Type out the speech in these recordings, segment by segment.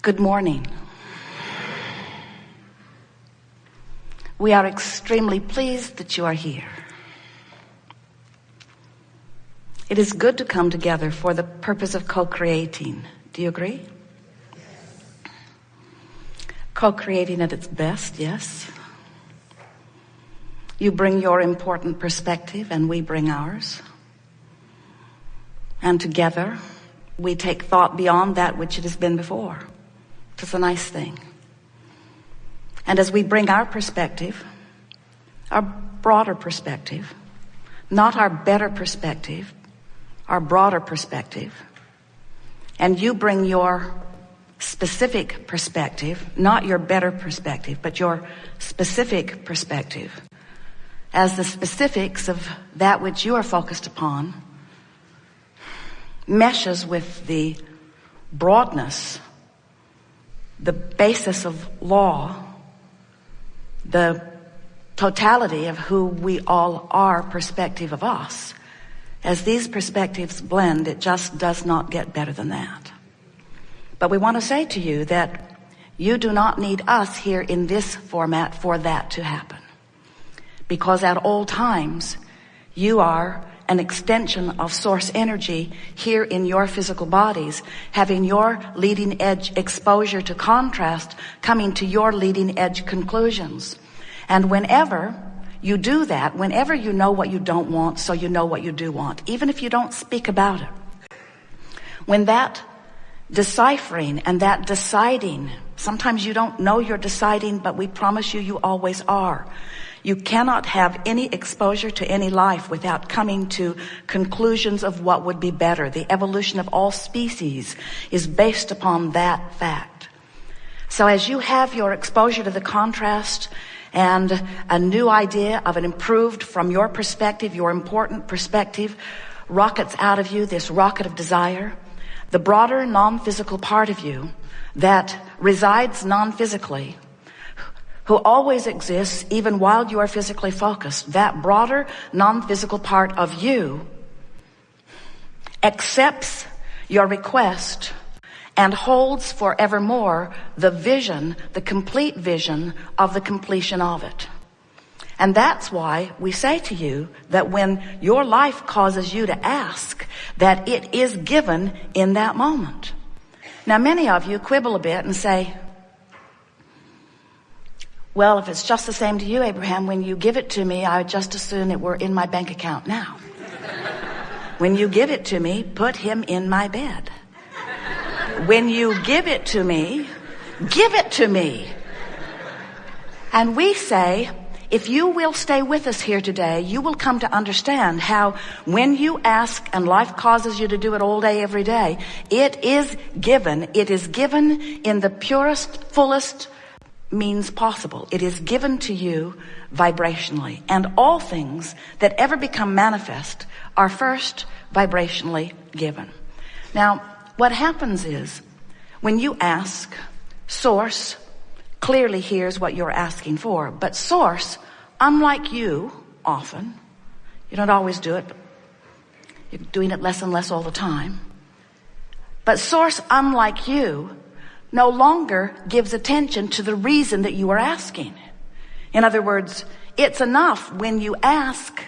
Good morning. We are extremely pleased that you are here. It is good to come together for the purpose of co-creating. Do you agree? Co-creating at its best, yes. You bring your important perspective and we bring ours. And together we take thought beyond that which it has been before. It's a nice thing. And as we bring our perspective, our broader perspective, not our better perspective, our broader perspective, and you bring your specific perspective, not your better perspective, but your specific perspective, as the specifics of that which you are focused upon meshes with the broadness, the basis of law, the totality of who we all are, perspective of us. As these perspectives blend, it just does not get better than that. But we want to say to you that you do not need us here in this format for that to happen. Because at all times, you are an extension of source energy here in your physical bodies, having your leading edge exposure to contrast, coming to your leading edge conclusions. And whenever you do that, whenever you know what you don't want, so you know what you do want, even if you don't speak about it, when that deciphering and that deciding, sometimes you don't know you're deciding, but we promise you, you always are. You cannot have any exposure to any life without coming to conclusions of what would be better. The evolution of all species is based upon that fact. So as you have your exposure to the contrast and a new idea of an improved, from your perspective, your important perspective, rockets out of you, this rocket of desire, the broader non-physical part of you that resides non-physically, who always exists even while you are physically focused, that broader non-physical part of you accepts your request and holds forevermore the vision, the complete vision of the completion of it. And that's why we say to you that when your life causes you to ask, that it is given in that moment. Now, many of you quibble a bit and say, well, if it's just the same to you, Abraham, when you give it to me, I would just as soon it were in my bank account now. When you give it to me, put him in my bed. When you give it to me, give it to me. And we say, if you will stay with us here today, you will come to understand how when you ask and life causes you to do it all day, every day, it is given. It is given in the purest, fullest means possible. It is given to you vibrationally. And all things that ever become manifest are first vibrationally given. Now, what happens is when you ask, Source clearly hears what you're asking for. But Source, unlike you, often, you don't always do it, but you're doing it less and less all the time. But Source, unlike you, no longer gives attention to the reason that you are asking. In other words, it's enough when you ask,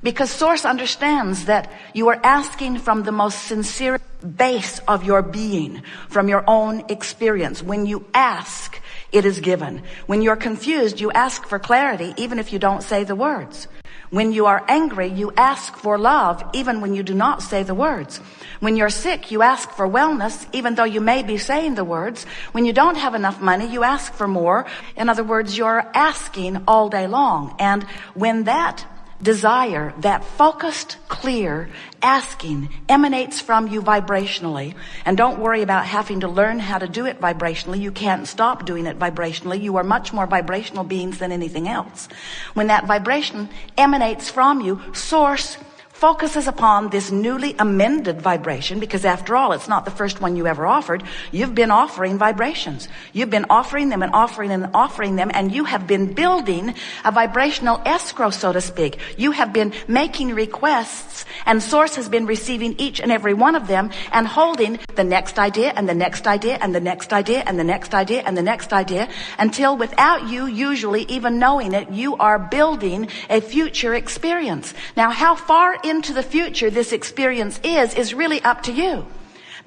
because Source understands that you are asking from the most sincere base of your being, from your own experience. When you ask, it is given. When you're confused, you ask for clarity, even if you don't say the words. When you are angry, you ask for love, even when you do not say the words. When you're sick, you ask for wellness, even though you may be saying the words. When you don't have enough money, you ask for more. In other words, you're asking all day long. And when that desire, that focused, clear asking emanates from you vibrationally, and don't worry about having to learn how to do it vibrationally. You can't stop doing it vibrationally. You are much more vibrational beings than anything else. When that vibration emanates from you, Source focuses upon this newly amended vibration, because after all, it's not the first one you ever offered. You've been offering vibrations. You've been offering them and offering and offering them, and you have been building a vibrational escrow, so to speak. You have been making requests, and Source has been receiving each and every one of them and holding the next idea and the next idea and the next idea and the next idea and the next idea, until without you usually even knowing it, you are building a future experience. Now, how far into the future this experience is really up to you.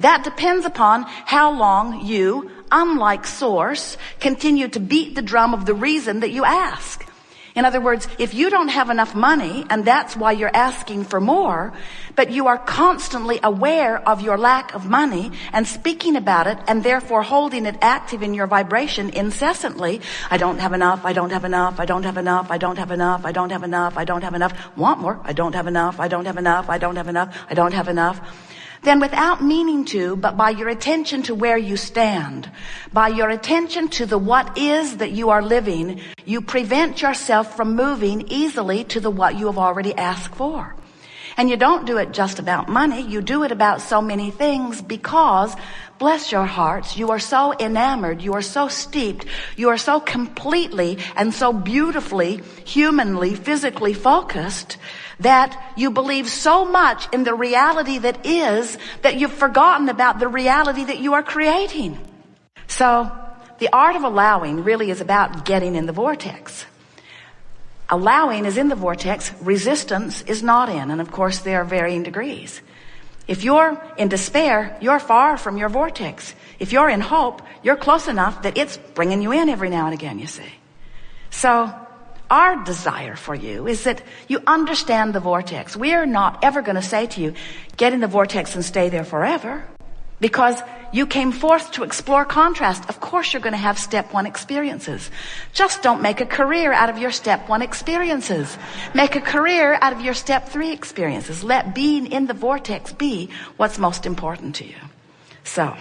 That depends upon how long you, unlike Source, continue to beat the drum of the reason that you ask. In other words, if you don't have enough money and that's why you're asking for more, but you are constantly aware of your lack of money and speaking about it and therefore holding it active in your vibration incessantly, I don't have enough, I don't have enough, I don't have enough, I don't have enough, I don't have enough, I don't have enough, want more, I don't have enough, I don't have enough, I don't have enough, I don't have enough. Then without meaning to, but by your attention to where you stand, by your attention to the what is that you are living, you prevent yourself from moving easily to the what you have already asked for. And you don't do it just about money. You do it about so many things because, bless your hearts, you are so enamored, you are so steeped, you are so completely and so beautifully, humanly, physically focused that you believe so much in the reality that is that you've forgotten about the reality that you are creating. So the art of allowing really is about getting in the vortex. Allowing is in the vortex, resistance is not in, and of course there are varying degrees. If you're in despair, you're far from your vortex. If you're in hope, you're close enough that it's bringing you in every now and again, you see. So our desire for you is that you understand the vortex. We are not ever going to say to you, get in the vortex and stay there forever, because you came forth to explore contrast. Of course you're going to have step one experiences. Just don't make a career out of your step one experiences. Make a career out of your step three experiences. Let being in the vortex be what's most important to you. So,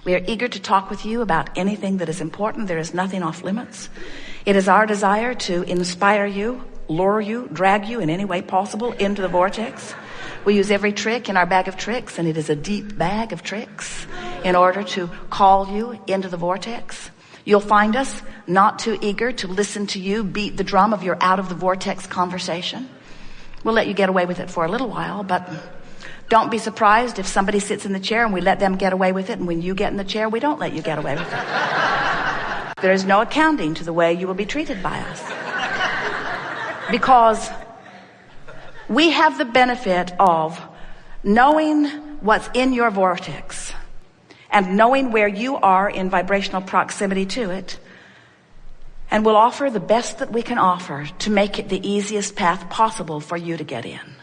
we are eager to talk with you about anything that is important. There is nothing off limits. It is our desire to inspire you, lure you, drag you in any way possible into the vortex. We use every trick in our bag of tricks, and it is a deep bag of tricks, in order to call you into the vortex. You'll find us not too eager to listen to you beat the drum of your out of the vortex conversation. We'll let you get away with it for a little while, but don't be surprised if somebody sits in the chair and we let them get away with it, and when you get in the chair, we don't let you get away with it. There is no accounting to the way you will be treated by us. Because we have the benefit of knowing what's in your vortex and knowing where you are in vibrational proximity to it, and we'll offer the best that we can offer to make it the easiest path possible for you to get in.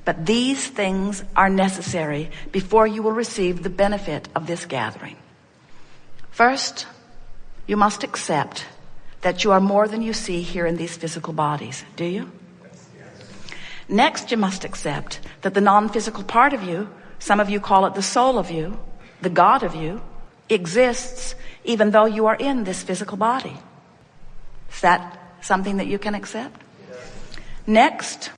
But these things are necessary before you will receive the benefit of this gathering. First, you must accept that you are more than you see here in these physical bodies. Do you? Next, you must accept that the non-physical part of you, some of you call it the soul of you, the God of you, exists even though you are in this physical body. Is that something that you can accept? Next,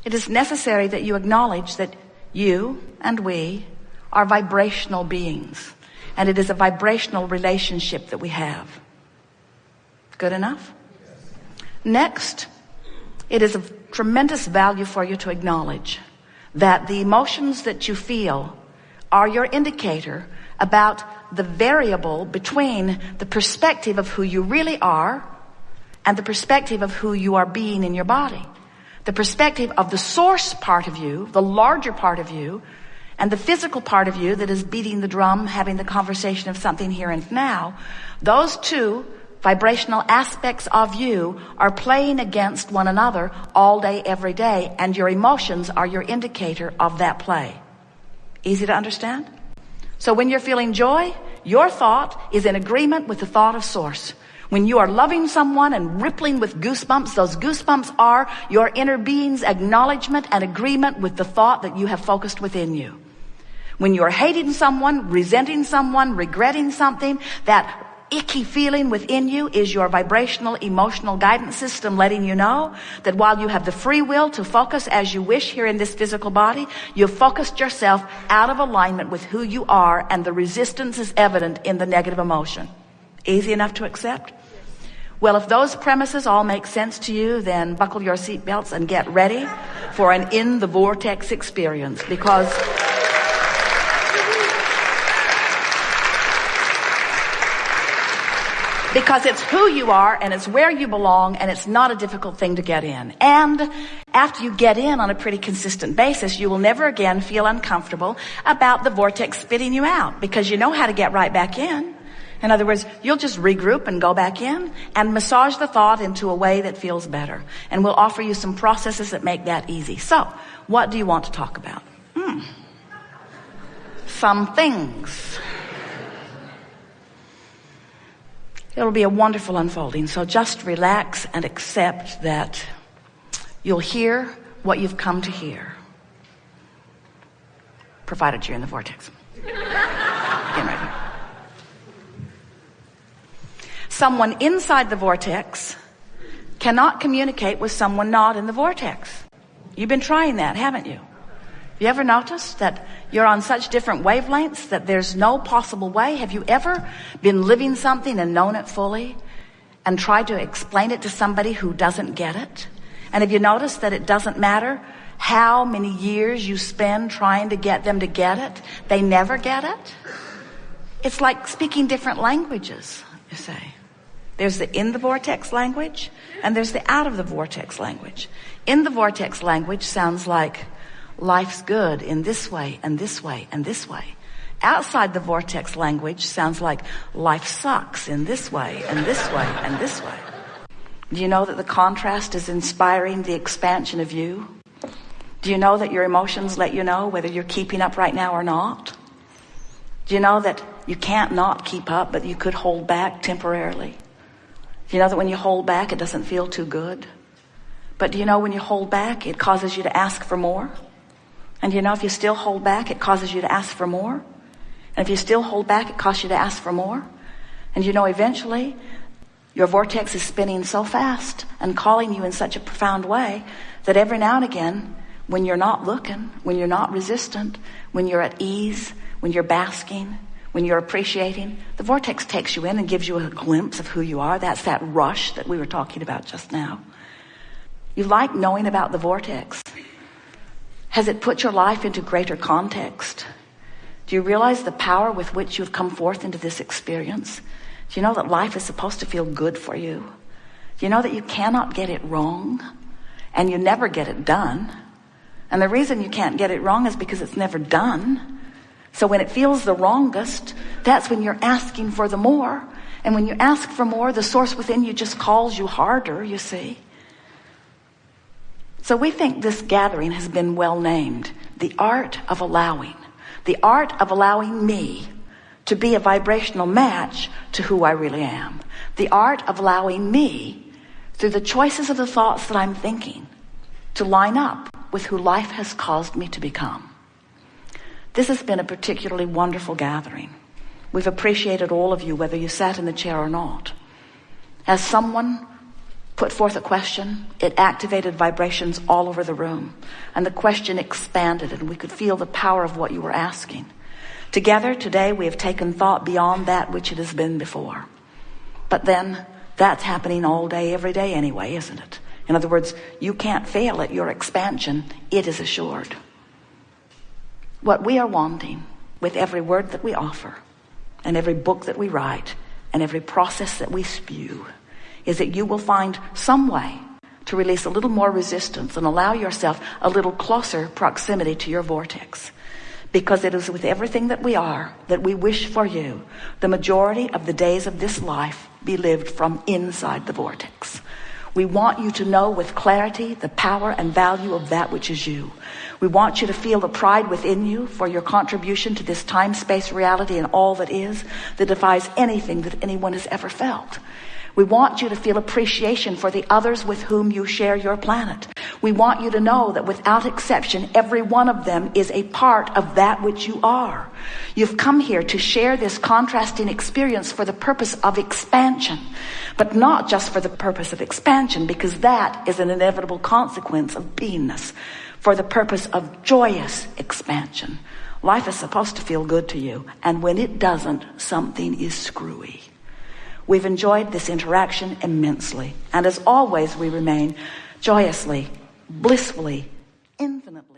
it is necessary that you acknowledge that you and we are vibrational beings, and it is a vibrational relationship that we have. Good enough? Next, it is of tremendous value for you to acknowledge that the emotions that you feel are your indicator about the variable between the perspective of who you really are and the perspective of who you are being in your body. The perspective of the source part of you, the larger part of you, and the physical part of you that is beating the drum, having the conversation of something here and now. Those two vibrational aspects of you are playing against one another all day, every day, and your emotions are your indicator of that play. Easy to understand? So when you're feeling joy, your thought is in agreement with the thought of source. When you are loving someone and rippling with goosebumps, those goosebumps are your inner being's acknowledgement and agreement with the thought that you have focused within you. When you are hating someone, resenting someone, regretting something, that icky feeling within you is your vibrational emotional guidance system letting you know that while you have the free will to focus as you wish here in this physical body, you've focused yourself out of alignment with who you are, and the resistance is evident in the negative emotion. Easy enough to accept? Well, if those premises all make sense to you, then buckle your seatbelts and get ready for an in the vortex experience, because it's who you are, and it's where you belong, and it's not a difficult thing to get in. And after you get in on a pretty consistent basis, you will never again feel uncomfortable about the vortex spitting you out, because you know how to get right back in. In other words, you'll just regroup and go back in and massage the thought into a way that feels better. And we'll offer you some processes that make that easy. So, what do you want to talk about? Some things. It'll be a wonderful unfolding. So just relax and accept that you'll hear what you've come to hear. Provided you're in the vortex. Get ready. Someone inside the vortex cannot communicate with someone not in the vortex. You've been trying that, haven't you? Have you ever noticed that you're on such different wavelengths that there's no possible way? Have you ever been living something and known it fully and tried to explain it to somebody who doesn't get it? And have you noticed that it doesn't matter how many years you spend trying to get them to get it? They never get it. It's like speaking different languages, you say. There's the in the vortex language, and there's the out of the vortex language. In the vortex language sounds like life's good in this way and this way and this way. Outside the vortex language sounds like life sucks in this way and this way and this way. Do you know that the contrast is inspiring the expansion of you? Do you know that your emotions let you know whether you're keeping up right now or not? Do you know that you can't not keep up, but you could hold back temporarily? Do you know that when you hold back, it doesn't feel too good? But do you know when you hold back, it causes you to ask for more? And do you know if you still hold back, it causes you to ask for more? And if you still hold back, it causes you to ask for more? And you know eventually, your vortex is spinning so fast and calling you in such a profound way that every now and again, when you're not looking, when you're not resistant, when you're at ease, when you're basking, when you're appreciating, the vortex takes you in and gives you a glimpse of who you are. That's that rush that we were talking about just now. You like knowing about the vortex. Has it put your life into greater context? Do you realize the power with which you've come forth into this experience? Do you know that life is supposed to feel good for you? Do you know that you cannot get it wrong? And you never get it done. And the reason you can't get it wrong is because it's never done. So when it feels the wrongest, that's when you're asking for the more. And when you ask for more, the source within you just calls you harder, you see. So we think this gathering has been well named, the art of allowing. The art of allowing me to be a vibrational match to who I really am. The art of allowing me, through the choices of the thoughts that I'm thinking, to line up with who life has caused me to become. This has been a particularly wonderful gathering. We've appreciated all of you, whether you sat in the chair or not. As someone put forth a question, it activated vibrations all over the room. And the question expanded, and we could feel the power of what you were asking. Together, today, we have taken thought beyond that which it has been before. But then, that's happening all day, every day anyway, isn't it? In other words, you can't fail at your expansion. It is assured. What we are wanting with every word that we offer and every book that we write and every process that we spew is that you will find some way to release a little more resistance and allow yourself a little closer proximity to your vortex. Because it is with everything that we are that we wish for you the majority of the days of this life be lived from inside the vortex. We want you to know with clarity the power and value of that which is you. We want you to feel the pride within you for your contribution to this time-space reality and all that is, that defies anything that anyone has ever felt. We want you to feel appreciation for the others with whom you share your planet. We want you to know that without exception, every one of them is a part of that which you are. You've come here to share this contrasting experience for the purpose of expansion, but not just for the purpose of expansion, because that is an inevitable consequence of beingness, for the purpose of joyous expansion. Life is supposed to feel good to you, and when it doesn't, something is screwy. We've enjoyed this interaction immensely, and as always, we remain joyously, blissfully, infinitely